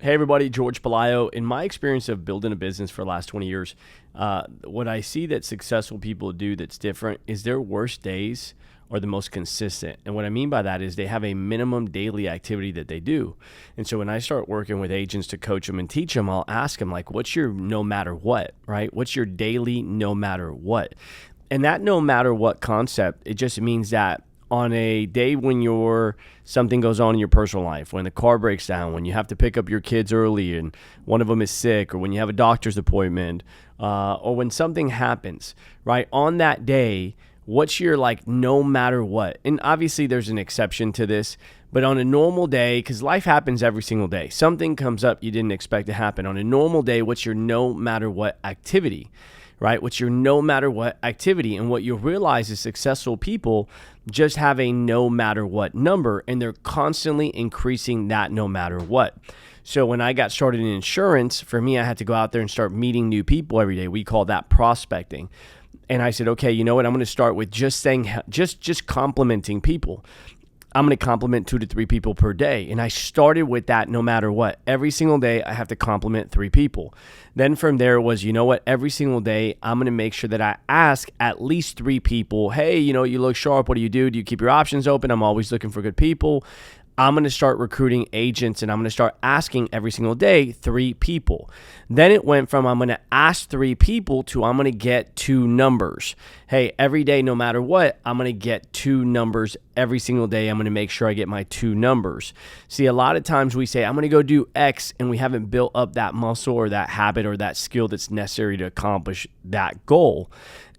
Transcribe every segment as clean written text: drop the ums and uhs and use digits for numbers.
Hey everybody, Jorge Pelayo. In my experience of building a business for the last 20 years, what I see that successful people do that's different is their worst days are the most consistent. And what I mean by that is they have a minimum daily activity that they do. And so when I start working with agents to coach them and teach them, I'll ask them like, what's your no matter what, right? What's your daily no matter what? And that no matter what concept, it just means that on a day when something goes on in your personal life, when the car breaks down, when you have to pick up your kids early and one of them is sick, or when you have a doctor's appointment, or when something happens, right? On that day, what's your no matter what? And obviously there's an exception to this, but on a normal day, because life happens every single day, something comes up you didn't expect to happen. On a normal day, what's your no matter what activity? Right? What's your no matter what activity? And what you'll realize is successful people just have a no matter what number, and they're constantly increasing that no matter what. So when I got started in insurance, for me, I had to go out there and start meeting new people every day. We call that prospecting. And I said, okay, you know what? I'm going to start with just saying, just complimenting people. I'm going to compliment 2 to 3 people per day. And I started with that no matter what. Every single day, I have to compliment 3 people. Then from there was, you know what? Every single day, I'm going to make sure that I ask at least 3 people, hey, you look sharp. What do you do? Do you keep your options open? I'm always looking for good people. I'm going to start recruiting agents, and I'm going to start asking every single day 3 people. Then it went from I'm going to ask 3 people to I'm going to get 2 numbers. Hey, every day, no matter what, I'm going to get 2 numbers every single day. I'm going to make sure I get my 2 numbers. See, a lot of times we say, I'm going to go do X, and we haven't built up that muscle or that habit or that skill that's necessary to accomplish that goal.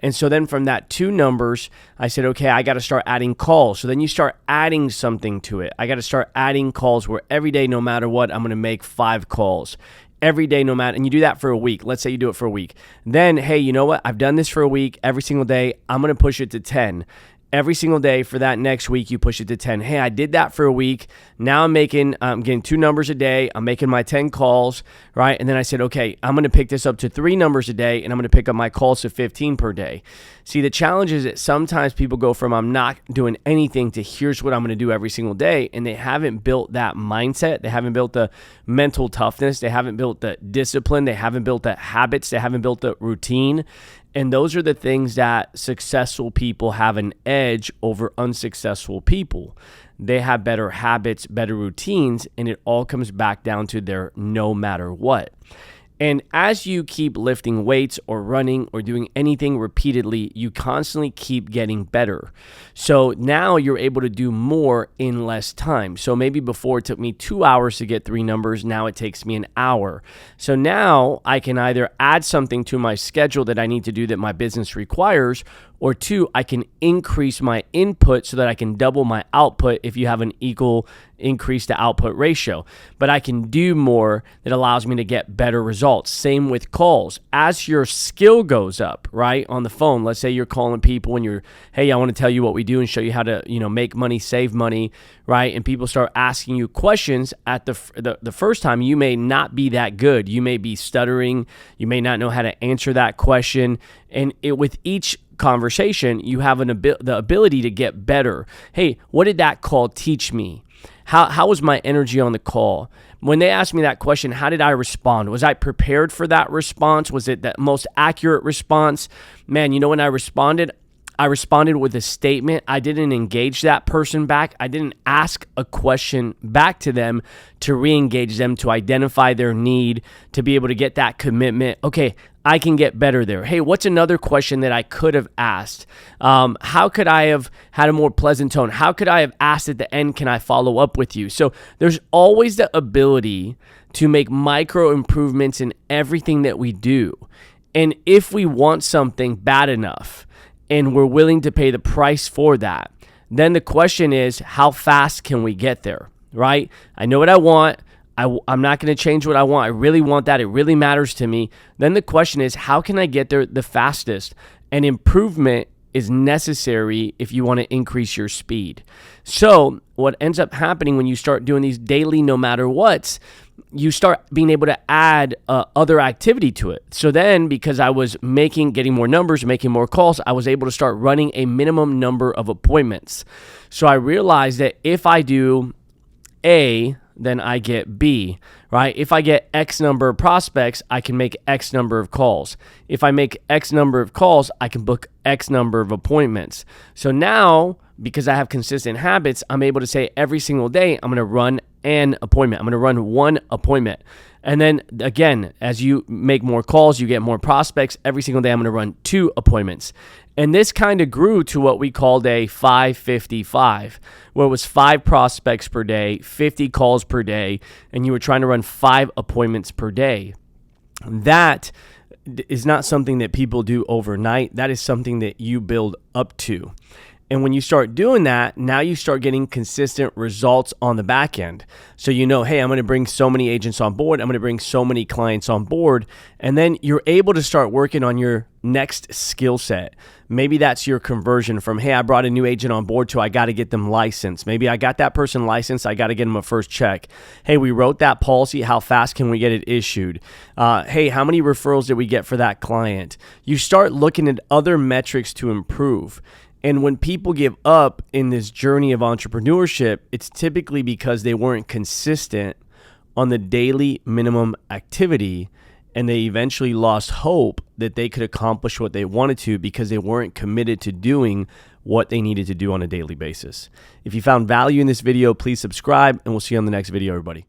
And so then from that 2 numbers, I said, okay, I got to start adding calls. So then you start adding something to it. I got to start adding calls where every day, no matter what, I'm going to make 5 calls. Every day, no matter, and you do that for a week. Let's say you do it for a week. Then, hey, you know what? I've done this for a week. Every single day, I'm going to push it to 10. Every single day for that next week, you push it to 10. Hey, I did that for a week. Now I'm getting 2 numbers a day. I'm making my 10 calls, right? And then I said, okay, I'm going to pick this up to 3 numbers a day, and I'm going to pick up my calls to 15 per day. See, the challenge is that sometimes people go from I'm not doing anything to here's what I'm going to do every single day, and they haven't built that mindset. They haven't built the mental toughness. They haven't built the discipline. They haven't built the habits. They haven't built the routine. And those are the things that successful people have an edge over unsuccessful people. They have better habits, better routines, and it all comes back down to their no matter what. And as you keep lifting weights or running or doing anything repeatedly, you constantly keep getting better. So now you're able to do more in less time. So maybe before it took me 2 hours to get 3 numbers, now it takes me an hour. So now I can either add something to my schedule that I need to do that my business requires, or 2, I can increase my input so that I can double my output if you have an equal increase to output ratio. But I can do more that allows me to get better results. Same with calls. As your skill goes up, right, on the phone, let's say you're calling people and hey, I want to tell you what we do and show you how to, make money, save money, right? And people start asking you questions at the first time. You may not be that good. You may be stuttering. You may not know how to answer that question. And with each conversation, you have the ability to get better. Hey, what did that call teach me? How was my energy on the call? When they asked me that question, how did I respond? Was I prepared for that response? Was it the most accurate response? Man, when I responded with a statement. I didn't engage that person back. I didn't ask a question back to them to re-engage them, to identify their need, to be able to get that commitment. Okay, I can get better there. Hey, what's another question that I could have asked? How could I have had a more pleasant tone? How could I have asked at the end, can I follow up with you? So there's always the ability to make micro improvements in everything that we do. And if we want something bad enough, and we're willing to pay the price for that, then the question is, how fast can we get there, right? I know what I want. I'm not going to change what I want. I really want that. It really matters to me. Then the question is, how can I get there the fastest? And improvement is necessary if you want to increase your speed. So what ends up happening when you start doing these daily no matter what's, you start being able to add other activity to it. So then, because I was getting more numbers, making more calls, I was able to start running a minimum number of appointments. So I realized that if I do A, then I get B, right? If I get X number of prospects, I can make X number of calls. If I make X number of calls, I can book X number of appointments. So now, because I have consistent habits, I'm able to say every single day, I'm going to run an appointment. I'm going to run one appointment. And then again, as you make more calls, you get more prospects. Every single day, I'm going to run 2 appointments. And this kind of grew to what we called a 5-55, where it was 5 prospects per day, 50 calls per day, and you were trying to run 5 appointments per day. That is not something that people do overnight. That is something that you build up to. And when you start doing that, now you start getting consistent results on the back end. So you know, hey, I'm going to bring so many agents on board. I'm going to bring so many clients on board. And then you're able to start working on your next skill set. Maybe that's your conversion from, hey, I brought a new agent on board to I got to get them licensed. Maybe I got that person licensed. I got to get them a first check. Hey, we wrote that policy. How fast can we get it issued? Hey, how many referrals did we get for that client? You start looking at other metrics to improve. And when people give up in this journey of entrepreneurship, it's typically because they weren't consistent on the daily minimum activity, and they eventually lost hope that they could accomplish what they wanted to because they weren't committed to doing what they needed to do on a daily basis. If you found value in this video, please subscribe, and we'll see you on the next video, everybody.